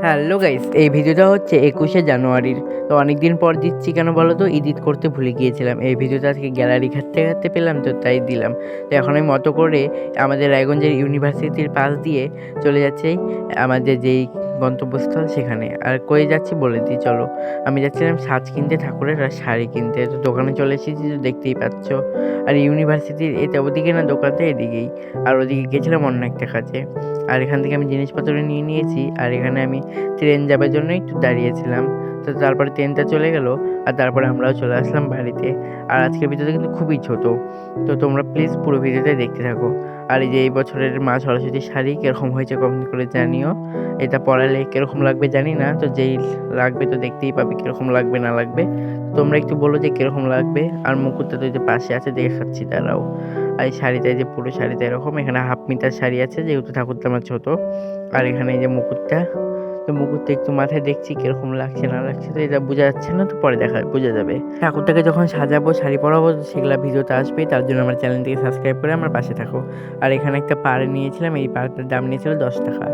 Hello guys, এই ভিডিওটা হচ্ছে 21শে জানুয়ারির। তো অনেকদিন পর দিচ্ছি, কেন বলো তো? এডিট করতে ভুলে গিয়েছিলাম। এই ভিডিওটা আজকে গ্যালারি ঘাঁটতে ঘাঁটতে পেলাম, তো তাই দিলাম। তো এখন আমি মতো করে আমাদের রায়গঞ্জের ইউনিভার্সিটির পাশ দিয়ে চলে যাচ্ছি আমাদের যেই গন্তব্যস্থল সেখানে। আর কই যাচ্ছি বলে দিই, চলো। আমি যাচ্ছিলাম সাজ কিনতে, ঠাকুরের আর শাড়ি কিনতে। তো দোকানে চলে এসেছি, তো দেখতেই পাচ্ছ। আর ইউনিভার্সিটির ওদিকে না, দোকানটা এদিকেই। আর ওদিকে গেছিলাম অন্য একটা কাজে। আর এখান থেকে আমি জিনিসপত্র নিয়ে নিয়েছি। আর এখানে আমি ট্রেন যাবার জন্য একটু দাঁড়িয়েছিলাম। তো তারপরে ট্রেনটা চলে গেল। আর তারপরে আমরাও চলে আসলাম বাড়িতে। আর আজকের ভিডিওটা কিন্তু খুবই ছোট। তো তোমরা প্লিজ পুরো ভিডিওটা দেখতে থাকো। আর এই যে এই বছরের মা সরস্বতীর শাড়ি কীরকম হয়েছে কমেন্ট করে জানিও। এটা পরালে কীরকম লাগবে জানি না, তো যেই লাগবে তো দেখতেই পাবে কীরকম লাগবে না লাগবে। তোমরা একটু বলো যে কীরকম লাগবে। আর মুকুটটা তো এই যে পাশে আছে, দেখাচ্ছি দাঁড়াও। আর এই শাড়িটা, এই যে পুরো শাড়িটা এরকম, এখানে হাফ মিটার শাড়ি আছে যেহেতু ঠাকুরটা আমার ছোট। আর এখানে এই যে মুকুটটা, তো মুকুটটা একটু মাথায় দেখছি কিরকম লাগছে না লাগছে, তো এটা বোঝা যাচ্ছে না, তো পরে বোঝা যাবে। ঠাকুরটাকে যখন সাজাবো, শাড়ি পরাবো, সেগুলা ভিডিওতে আসবেই। তার জন্য আমার চ্যানেলটিকে সাবস্ক্রাইব করে আমার পাশে থাকো। আর এখানে একটা পাড় নিয়েছিলাম, এই পাড়টার দাম নিয়েছিল 10 টাকা।